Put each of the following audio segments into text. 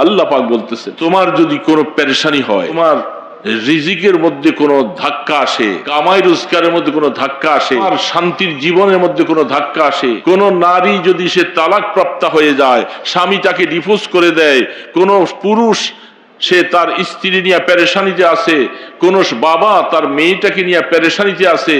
আল্লাহ পাক বলতেছে, তোমার যদি কোনো পেরেশানি হয়, তোমার রিজিকের মধ্যে কোনো ধাক্কা আসে, কামাই রোজগারের মধ্যে কোনো ধাক্কা আসে, আর শান্তির জীবনের মধ্যে কোনো ধাক্কা আসে, কোন নারী যদি সে তালাক প্রাপ্তা হয়ে যায়, স্বামী তাকে ডিভোর্স করে দেয়, কোন পুরুষ সে তার স্ত্রী নিয়ে পেরেশানিতে আছে, কোন বাবা তার মেয়েটাকে নিয়ে পেরেশানিতে আছে,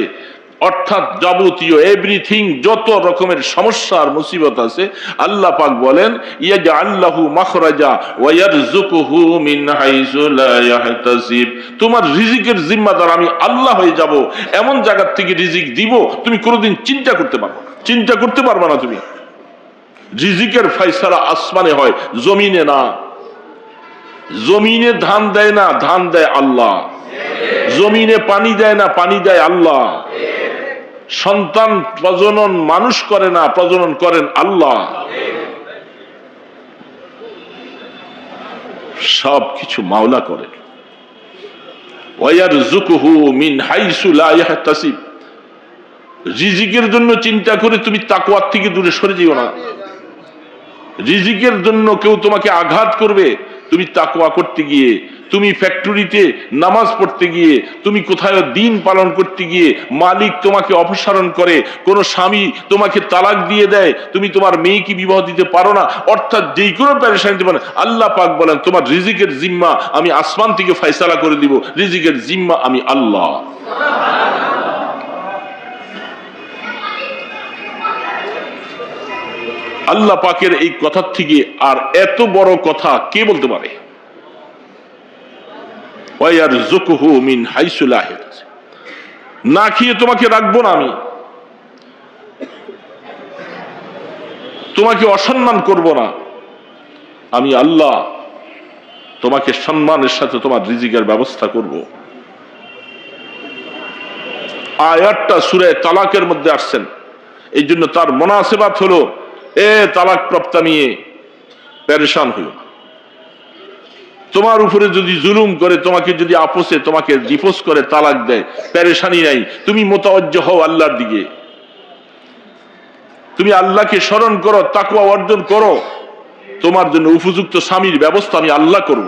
অর্থাৎ যাবতীয় এভরিথিং যত রকমের সমস্যা আর মুসিবত আছে, আল্লাহ পাক বলেন ইয়াজআল্লাহু মাখরাজা ওয়া ইয়ারযুকুহু মিন হাইসু লা ইয়াহতাসিব। তোমার রিজিকের জিম্মাদার আমি আল্লাহ হয়ে যাব, এমন জায়গা থেকে রিজিক দিব তুমি কোনোদিন চিন্তা করতে পারবে না, চিন্তা করতে পারবে না তুমি। রিজিকের ফয়সালা আসমানে হয়, জমিনে না। জমিনে ধান দেয় না, ধান দেয় আল্লাহ। জমিনে পানি দেয় না, পানি দেয় আল্লাহ। সন্তান প্রজনন মানুষ করে না, প্রজনন করেন আল্লাহ। সব কিছু মাওলা করেন। ওয়ায়ারযুকুহু মিন হাইসু লা ইয়াহতাসিব। রিজিকের জন্য চিন্তা করে তুমি তাকওয়ার থেকে দূরে সরে যেও না। রিজিকের জন্য কেউ তোমাকে আঘাত করবে, তুমি তাকওয়া করতে গিয়ে, তুমি ফ্যাক্টরিতে নামাজ পড়তে গিয়ে, তুমি কোথায় দিন পালন করতে গিয়ে মালিক তোমাকে অপসারণ করে, কোন স্বামী তোমাকে তালাক দিয়ে দেয়, তুমি তোমার মেয়েকে বিবাহ দিতে পারো না, অর্থাৎ যেই কোনো পেরেশানিতে পারে, আল্লাহ পাক বলেন তোমার রিজিকের জিম্মা আমি আসমান থেকে ফয়সালা করে দিব, রিজিকের জিম্মা আমি আল্লাহ। আল্লাহ পাকের এই কথার থেকে আর এত বড় কথা কে বলতে পারে? ওয়ায়ারযুকুহু মিন হাইসু লা ইয়াহতাসিব। না খেয়ে তোমাকে রাখবো না আমি, তোমাকে অসম্মান করব না, আমি আল্লাহ তোমাকে সম্মানের সাথে তোমার রিজিকের ব্যবস্থা করব। আয়াতটা সূরা তালাকের মধ্যে আসছেন, এই জন্য তার মুনাসেবাত হলো তালাক প্রাপ্তা নিয়ে পেরেশান হইও না। তোমার উপরে যদি জুলুম করে, তোমাকে যদি আপোষে তোমাকে ডিভোর্স করে তালাক দেয়, পেরেশানি নাই, তুমি মুতাওয়াজ্জিহ হও আল্লাহর দিকে, তুমি আল্লাহকে স্মরণ করো, তাকওয়া অর্জন করো, তোমার জন্য উপযুক্ত স্বামীর ব্যবস্থা আমি আল্লাহ করব,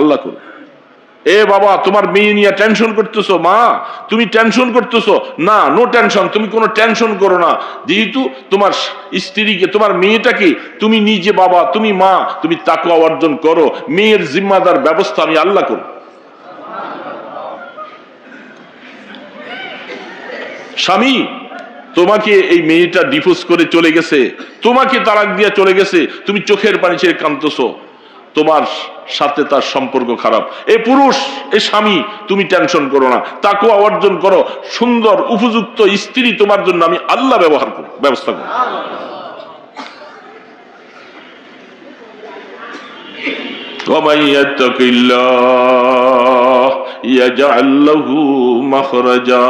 আল্লাহ করব। বাবা তোমার মেয়ে নিয়ে টেনশন করতেছো, মা তুমি টেনশন করতেছো না, নো টেনশন, তুমি কোনো টেনশন করো না, যেহেতু তোমার স্ত্রীকে, তোমার মেয়েটাকে তুমি নিজে বাবা, তুমি মা, তুমি তাকওয়া অর্জন করো, মেয়ের জিম্মাদার ব্যবস্থা আমি আল্লাহ করব। স্বামী তোমাকে এই মেয়েটা ডিভোর্স করে চলে গেছে, তোমাকে তালাক দিয়ে চলে গেছে, তুমি চোখের পানি ছেড়ে কাঁদতেছো, তোমার সাথে তার সম্পর্ক খারাপ, এই পুরুষ, এই স্বামী তুমি টেনশন করো না, তাকওয়া অর্জন করো, সুন্দর উপযুক্ত স্ত্রী তোমার জন্য আমি আল্লাহ ব্যবস্থা করব। ওয়ামান ইয়াত্তাকিল্লাহ ইয়াজআল লাহু মাখরাজা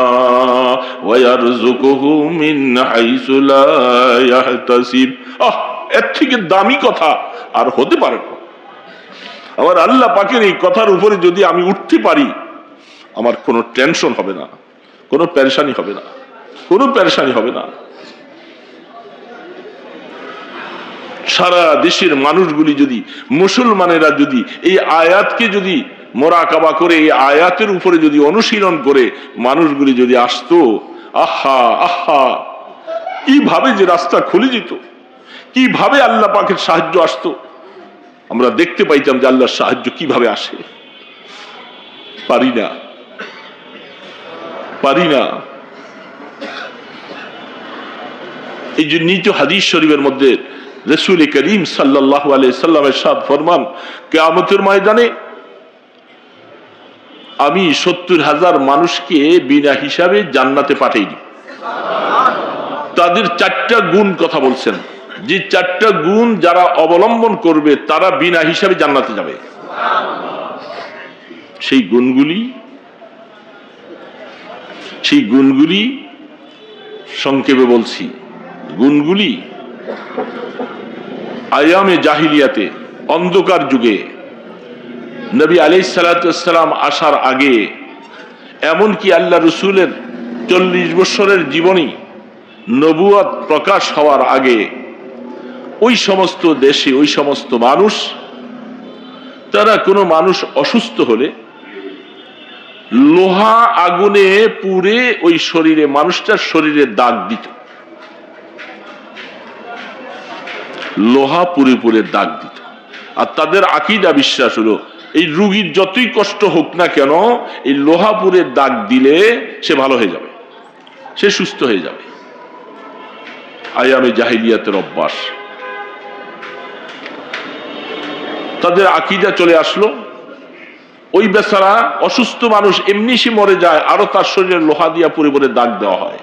ওয়া ইয়ারযুকুহু মিন হাইসু লা ইয়াহতাসিব। এর থেকে দামি কথা আর হতে পারে না। আমার আল্লাহ পাকের এই কথার উপরে যদি আমি উঠতে পারি, আমার কোনো টেনশন হবে না, কোনো পেরেশানি হবে না, কোনো পেরেশানি হবে না। সারা দেশের মানুষগুলি যদি, মুসলমানেরা যদি এই আয়াতকে যদি মোরাকাবা করে, এই আয়াতের উপরে যদি অনুশীলন করে মানুষগুলি যদি আসতো, আহা আহা, কিভাবে যে রাস্তা খুলে যেত, কিভাবে আল্লাহ পাকের সাহায্য আসতো, আমরা দেখতে পাইতাম যে আল্লাহর সাহায্য কিভাবে আসে। পারি না, পারি না। এই যে নিজ হাদিস শরীফের মধ্যে রাসূল করিম সাল্লাল্লাহু আলাইহি সাল্লাম ইরশাদ ফরমান, কিয়ামতের ময়দানে আমি ৭০,০০০ মানুষকে বিনা হিসাবে জান্নাতে পাঠাই দিই। তাদের ৪টা গুণ কথা বলছেন, যে ৪টা গুণ যারা অবলম্বন করবে তারা বিনা হিসাবে জান্নাতে যাবে। সেই গুণগুলি সংক্ষেপে বলছি। গুণগুলি আয়ামে জাহিলিয়াতে, অন্ধকার যুগে, নবী আলাইহিস সালাতু ওয়াস সালাম আসার আগে, এমনকি আল্লাহ রসুলের ৪০ বছরের জীবনী নবুয়ত প্রকাশ হওয়ার আগে ওই সমস্ত দেশে ওই সমস্ত মানুষ, তারা কোনো মানুষ অসুস্থ হলে লোহা আগুনে পুড়ে ওই শরীরে, মানুষটার শরীরে দাগ দিত, লোহা পুড়ে পুড়ে দাগ দিত। আর তাদের আকীদা বিশ্বাস হলো এই রোগীর যতই কষ্ট হোক না কেন, এই লোহা পুড়ে দাগ দিলে সে ভালো হয়ে যাবে, সে সুস্থ হয়ে যাবে। আয়ামে জাহিলিয়াতের অভ্যাস, তাদের আকীদা চলে আসলো। ওই বেচারা অসুস্থ মানুষ এমনি সে মরে যায়, আরো তার শরীরে লোহা দিয়া পুড়ে পুড়ে দাগ দেওয়া হয়,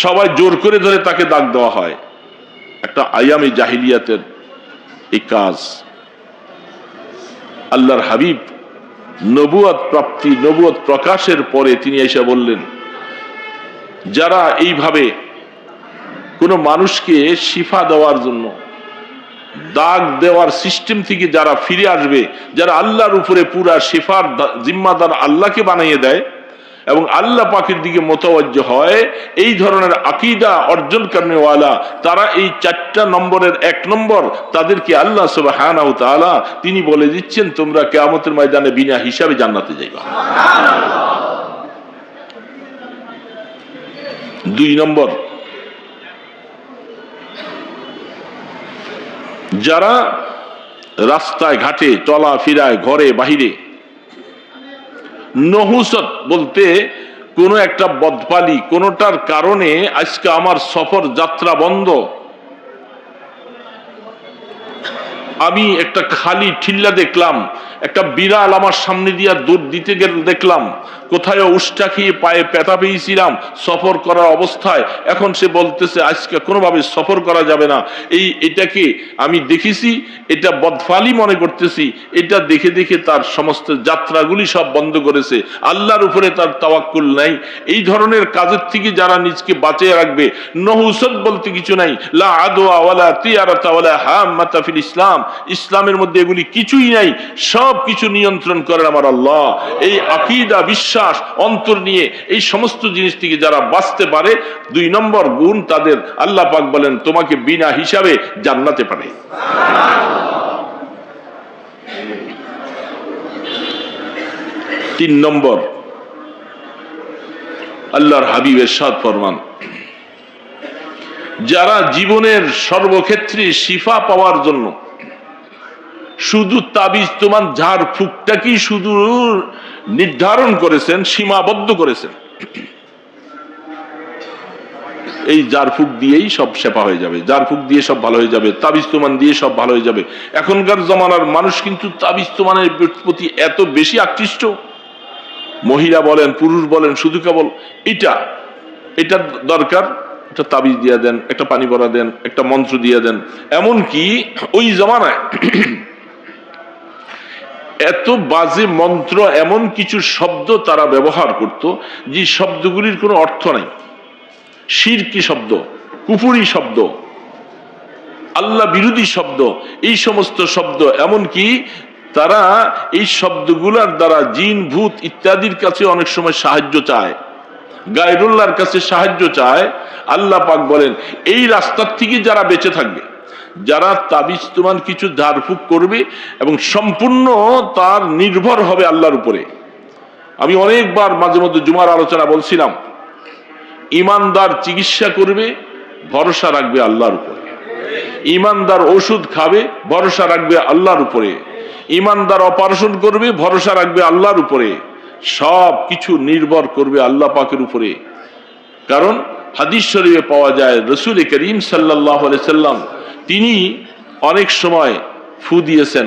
সবাই জোর করে ধরে তাকে দাগ দেওয়া হয়। একটা আয়ামে জাহিলিয়াতের এই কাজ। আল্লাহর হাবিব নবুয়ত প্রাপ্তি, নবুয়ত প্রকাশের পরে তিনি এসে বললেন, যারা এইভাবে কোন মানুষকে শিফা দেওয়ার জন্য দাগ দেওয়ার সিস্টেম থেকে যারা ফিরে আসবে, যারা আল্লাহর উপরে পুরা শিফার জিম্মাদার আল্লাহকে বানিয়ে দেয় এবং আল্লাহ পাকের দিকে মোতাওয়াজ্জহ হয়, এই ধরনের আকীদা অর্জন করনেওয়ালা, তারা এই 4টা নম্বরের 1 নম্বর, তাদেরকে আল্লাহ সুবহানাহু ওয়া তাআলা তিনি বলে দিচ্ছেন, তোমরা কিয়ামতের ময়দানে বিনা হিসাবে জান্নাতে যাইবা। 2 নম্বর, যারা রাস্তায় ঘাটে চলাফেরায়, ঘরে বাহিরে নহুসত বলতে কোন একটা বদপালি, কোনটার কারণে আজকে আমার সফর যাত্রা বন্ধ, আমি একটা খালি ঠিল্লা দেখলাম, একটা বিড়াল আমার সামনে দিয়া দৌড় দিতে গেলে দেখলাম, কোথায় উষ্টা খেয়ে পায়ে ব্যথা পেয়েছিলাম সফর করার অবস্থায়, এখন সে বলতেছে আজকে কোনোভাবে সফর করা যাবে না। এটাকে আমি দেখেছি, এটা বদফালি মনে করতেছি, এটা দেখে দেখে তার সমস্ত যাত্রাগুলি সব বন্ধ করেছে, আল্লাহর উপরে তার তাওয়াক্কুল নাই। এই ধরনের কাজের থেকে যারা নিজকে বাঁচিয়ে রাখবে, নহুসত বলতে কিছু নাই, লা আদওয়া ওয়ালা তিয়ারাতা ওয়ালা হাম্মাতা ফিল ইসলাম, ইসলামের মধ্যে এগুলি কিছুই নাই, সব কিছু নিয়ন্ত্রণ করেন আমার আল্লাহ। এই আকীদা, বিশ্বাস অন্তর নিয়ে এই সমস্ত জিনিস থেকে যারা বাঁচতে পারে, 2 নম্বর গুণ তাদের, আল্লাহ পাক বলেন তোমাকে বিনা হিসাবে জান্নাতে পারে। 3 নম্বর, আল্লাহর হাবিব ইরশাদ ফরমান, যারা জীবনের সর্বক্ষেত্রে শিফা পাওয়ার জন্য শুধু তাবিজ তোমার ঝাড় ফুকটাকেই শুধু নির্ধারণ করেছেন, সীমাবদ্ধ করেছেন, এই জার ফুক দিয়েই সব শেফা হয়ে যাবে, জার ফুক দিয়ে সব ভালো হয়ে যাবে, তাবিজ তোমান দিয়ে সব ভালো হয়ে যাবে। এখনকার জমানার মানুষ কিন্তু তাবিজ তোমানের প্রতি এত বেশি আকৃষ্ট, মহিলা বলেন পুরুষ বলেন, শুধু কেবল এটা দরকার, একটা তাবিজ দিয়ে দেন, একটা পানি ভরা দেন, একটা মন্ত্র দিয়ে দেন। এমনকি ওই জমানায় এত বাজে মন্ত্র, এমন কিছু শব্দ তারা ব্যবহার করত যে শব্দগুলির কোনো অর্থ নাই, শিরকি শব্দ, কুফরি শব্দ, আল্লাহ বিরোধী শব্দ, এই সমস্ত শব্দ। এমনকি তারা এই শব্দগুলোর দ্বারা জিন ভূত ইত্যাদির কাছে অনেক সময় সাহায্য চায়, গায়রুল্লাহর কাছে সাহায্য চায়। আল্লাহ পাক বলেন এই রাস্তার থেকে যারা বেঁচে থাকবে, যারা তাবিজ তুমান কিছু ঝাড়ফুঁক করবে এবং সম্পূর্ণ তার নির্ভর হবে আল্লাহর উপরে। আমি অনেকবার মাঝে মধ্যে জুমার আলোচনা বলছিলাম, ইমানদার চিকিৎসা করবে, ভরসা রাখবে আল্লাহর উপরে। ইমানদার ওষুধ খাবে, ভরসা রাখবে আল্লাহর উপরে। ইমানদার অপারেশন করবে, ভরসা রাখবে আল্লাহর উপরে। সব কিছু নির্ভর করবে আল্লাহ পাকের উপরে। কারণ হাদিস শরীফে পাওয়া যায়, রাসূল করিম সাল্লাল্লাহু আলাইহি সাল্লাম তিনি অনেক সময় ফু দিয়েছেন।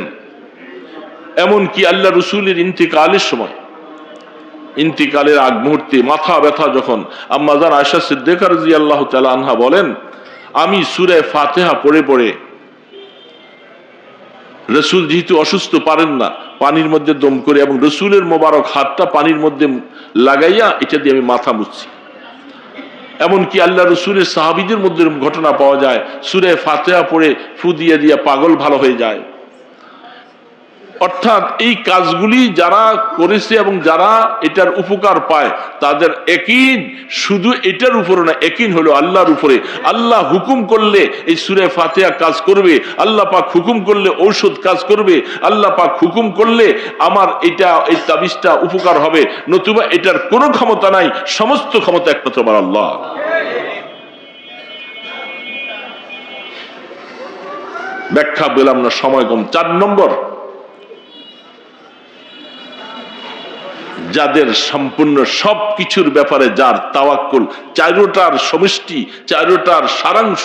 এমনকি আল্লাহ রাসূলের ইন্তিকালের সময়, ইন্তিকালের আগ মুহূর্তে মাথা ব্যথা যখন, আম্মা জান আয়েশা সিদ্দিকা রাদিয়াল্লাহু তাআলা আনহা বলেন, আমি সূরা ফাতিহা পড়ে পড়ে, রাসূল যেহেতু অসুস্থ পারেন না, পানির মধ্যে দম করে এবং রাসূলের মোবারক হাতটা পানির মধ্যে লাগাইয়া এটা দিয়ে আমি মাথা মুছছি। এমনকি আল্লাহ রাসূলের সাহাবীদের মধ্যে ঘটনা পাওয়া যায়, সূরা ফাতিহা পড়ে ফু দিয়ে দিয়া পাগল ভালো হয়ে যায়। অর্থাৎ এই কাজগুলি যারা করেছে এবং যারা এটার উপকার পায় তাদের ইয়াকিন শুধু এটার উপরে না, ইয়াকিন হলো আল্লাহর উপরে। আল্লাহ হুকুম করলে এই সূরা ফাতিহা কাজ করবে, আল্লাহ পাক হুকুম করলে ঔষধ কাজ করবে, আল্লাহ পাক হুকুম করলে আমার এটা এই তাবিজটা উপকার হবে, নতুবা এটার কোনো ক্ষমতা নাই, সমস্ত ক্ষমতা একমাত্র আমার আল্লাহ। ব্যাখ্যা বললাম না, সময় কম। 4 নম্বর, যাদের সম্পূর্ণ সবকিছুর ব্যাপারে যার তাওয়াক্কুল, চারোটার সমষ্টি, চারোটার সারাংশ,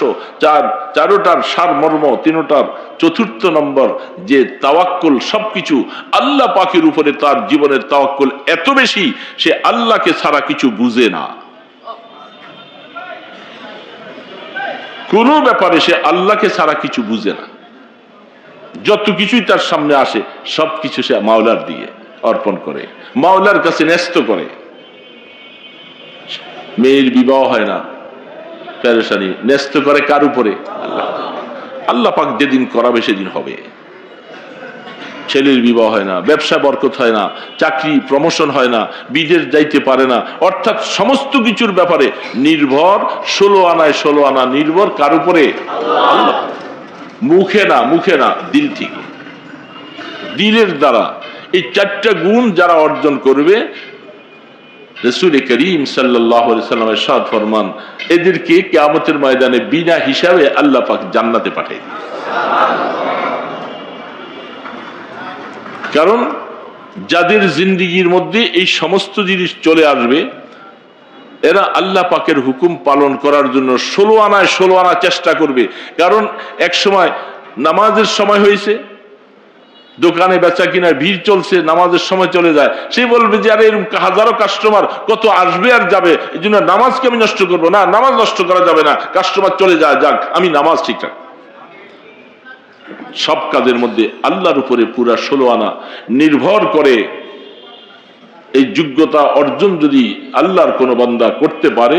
চারোটার সারমর্ম, তিনটার চতুর্থ নম্বর যে তাওয়াক্কুল, সবকিছু আল্লাহ পাকের উপরে তার জীবনের তাওয়াক্কুল এত বেশি, সে আল্লাহকে ছাড়া কিছু বুঝে না। কোন ব্যাপারে সে আল্লাহকে ছাড়া কিছু বুঝে না। যত কিছুই তার সামনে আসে সবকিছু সে মাওলার দিয়ে অর্পণ করে, মাওলার কাছে ন্যস্ত করে। মেয়ের বিবাহ হয় না, পেরেশানি, ন্যস্ত করে কার উপরে? আল্লাহ পাক যেদিন করাবে সেদিন হবে। ছেলের বিবাহ হয় না, ব্যবসা বরকত হয় না, চাকরি প্রমোশন হয় না, বিদেশ যাইতে পারে না, অর্থাৎ সমস্ত কিছুর ব্যাপারে নির্ভর 16 আনায় 16 আনা নির্ভর কার উপরে? আল্লাহ। মুখে না, মুখে না, দিল থেকে, দিলের দ্বারা এই 4টা গুণ যারা অর্জন করবে, রাসূল করিম সাল্লাল্লাহু আলাইহি ওয়াসাল্লাম ইরশাদ ফরমান, এদেরকে কিয়ামতের ময়দানে বিনা হিসাবে আল্লাহ পাক জান্নাতে পাঠিয়ে দিবেন। কারণ যাদের জিন্দেগির মধ্যে এই সমস্ত জিনিস চলে আসবে, এরা আল্লাহ পাকের হুকুম পালন করার জন্য 16 আনায় 16 আনা চেষ্টা করবে। কারণ এক সময় নামাজের সময় হয়েছে, দোকানে বেচা কিনার ভিড় চলছে, নামাজের সময় চলে যায়, সে বলবে যে আরে এরকম হাজারো কাস্টমার কত আসবে আর যাবে, এই জন্য নামাজকে আমি নষ্ট করবো না, নামাজ নষ্ট করা যাবে না, কাস্টমার চলে যায়, যাক আমি নামাজ ঠিকঠাক। সব কাজের মধ্যে আল্লাহর উপরে পুরা 16 আনা নির্ভর করে। এই যোগ্যতা অর্জন যদি আল্লাহর কোন বান্দা করতে পারে,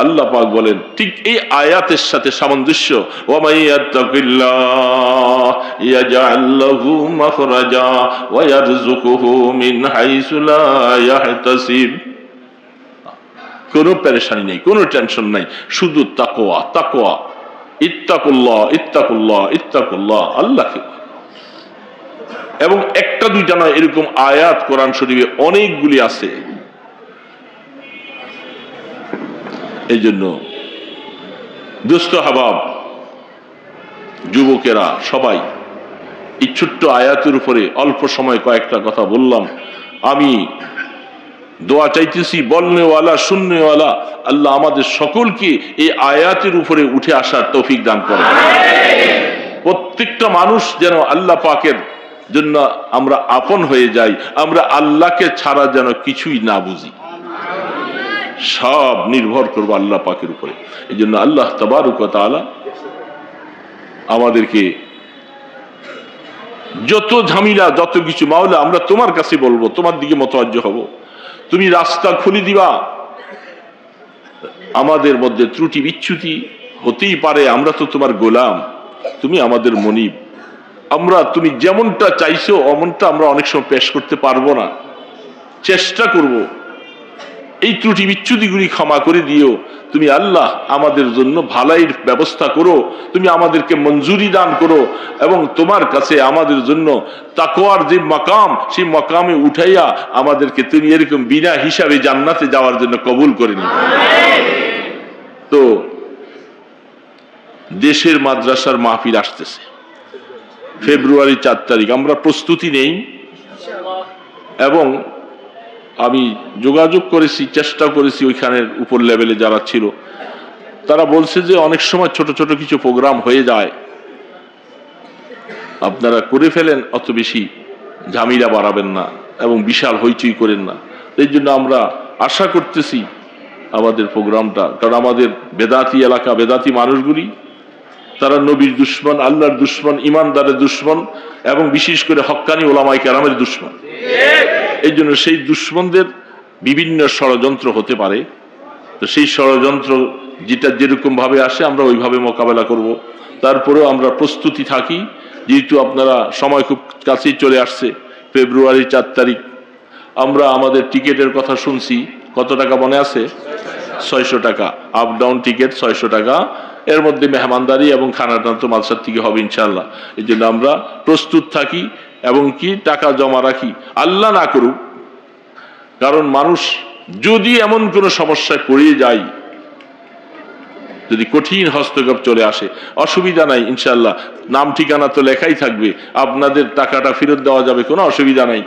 আল্লাহ পাক বলেন ঠিক এই আয়াতের সাথে সামঞ্জস্য, ওয়া মাইয়াত্তাকিল্লাহ ইয়াজআল লাহু মাখরাজা ওয়া ইয়ারযুকুহু মিন হাইসু লা ইয়াহতাসিব। কোনো পেরেশানি নেই, কোনো টেনশন নাই, শুধু তাকওয়া, তাকওয়া, ইত্তাকুল্লাহ, ইত্তাকুল্লাহ, ইত্তাকুল্লাহ, আল্লাহকে। এবং একটা দুইটা নয়, এরকম আয়াত কোরআন শরীফে অনেকগুলি আছে। এই জন্য দোস্ত হাবাব, যুবকেরা সবাই এই ছোট্ট আয়াতের উপরে অল্প সময় কয়েকটা কথা বললাম। আমি দোয়া চাইতেছি, বলনেওয়ালা শুননেওয়ালা আল্লাহ আমাদের সকলকে এই আয়াতের উপরে উঠে আসার তৌফিক দান করেন। প্রত্যেকটা মানুষ যেন আল্লাহ পাকের জন্য আমরা আপন হয়ে যাই, আমরা আল্লাহকে ছাড়া যেন কিছুই না বুঝি, সব নির্ভর করবো আল্লাহ পাকের উপরে। এই জন্য আল্লাহ তাবারক ওয়া তাআলা আমাদেরকে যত ঝামেলা, যত কিছু, মাওলা আমরা তোমার কাছে বলবো, তোমার দিকে মতওয়াজ্জহ হব, তুমি রাস্তা খুলে দিবা। আমাদের মধ্যে ত্রুটি বিচ্যুতি হতেই পারে, আমরা তো তোমার গোলাম, তুমি আমাদের মনিব, আমরা তুমি যেমনটা চাইছো অমনটা আমরা অনেক সময় পেশ করতে পারবো না, চেষ্টা করব। এই ত্রুটি বিচ্যুতিগুলি ক্ষমা করে দিও। তুমি আল্লাহ আমাদের জন্য ভালাইয়ের ব্যবস্থা করো, তুমি আমাদেরকে মঞ্জুরি দান করো, এবং তোমার কাছে আমাদের জন্য তাকওয়ার যে মাকাম, সেই মাকামে উঠাইয়া আমাদেরকে তুমি এরকম বিনা হিসাবে জান্নাতে যাওয়ার জন্য কবুল করে নিও। তো দেশের মাদ্রাসার মাহফিল আসতেছে ফেব্রুয়ারি 4 তারিখ, আমরা প্রস্তুতি নেই। এবং আমি যোগাযোগ করেছি, চেষ্টা করেছি, ওইখানের উপর লেভেলে যারা ছিল তারা বলছে যে অনেক সময় ছোট ছোট কিছু প্রোগ্রাম হয়ে যায়, আপনারা করে ফেলেন, অত বেশি ঝামেলা বাড়াবেন না এবং বিশাল হইচই করেন না। এই জন্য আমরা আশা করতেছি আমাদের প্রোগ্রামটা, কারণ আমাদের বেদাতি এলাকা, বেদাতি মানুষগুলি তারা নবীর দুশ্মন, আল্লাহর দুশ্মন, ইমানদারের দুশ্মন, এবং বিশেষ করে হক্কানি ওলামায়ে কেরামের দুশ্মন। এই জন্য সেই দুশ্মনদের বিভিন্ন ষড়যন্ত্র হতে পারে। তো সেই ষড়যন্ত্র যেটা যেরকম ভাবে আসে আমরা ওইভাবে মোকাবেলা করব। তারপরেও আমরা প্রস্তুতি থাকি যেহেতু আপনারা সময় খুব কাছেই চলে আসছে, ফেব্রুয়ারি 4 তারিখ, আমরা আমাদের টিকিটের কথা শুনছি। কত টাকা মনে আছে? 600 টাকা আপ ডাউন টিকিট, 600 টাকা। এর মধ্যে মেহমানদারি এবং খানাটা তো মাদ্রাসা থেকে হবে ইনশাআল্লাহ। এই জন্য আমরা প্রস্তুত থাকি এবং কি টাকা জমা রাখি। আল্লাহ না করুক, কারণ মানুষ যদি এমন কোনো সমস্যায় পড়ে যায়, যদি কঠিন হস্তক্ষেপ চলে আসে, অসুবিধা নাই ইনশাআল্লাহ, নাম ঠিকানা তো লেখাই থাকবে, আপনাদের টাকাটা ফেরত দেওয়া যাবে, কোনো অসুবিধা নাই।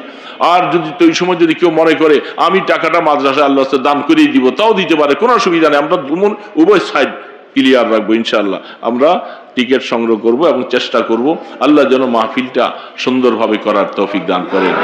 আর যদি ওই সময় যদি কেউ মনে করে আমি টাকাটা মাদ্রাসা আল্লাহ দান করেই দিব, তাও দিতে পারে, কোনো অসুবিধা নেই। আমরা উভয় সাইড ক্লিয়ার রাখবো ইনশাআল্লাহ। আমরা টিকিট সংগ্রহ করব এবং চেষ্টা করব আল্লাহ যেন মাহফিলটা সুন্দরভাবে করার তৌফিক দান করেন।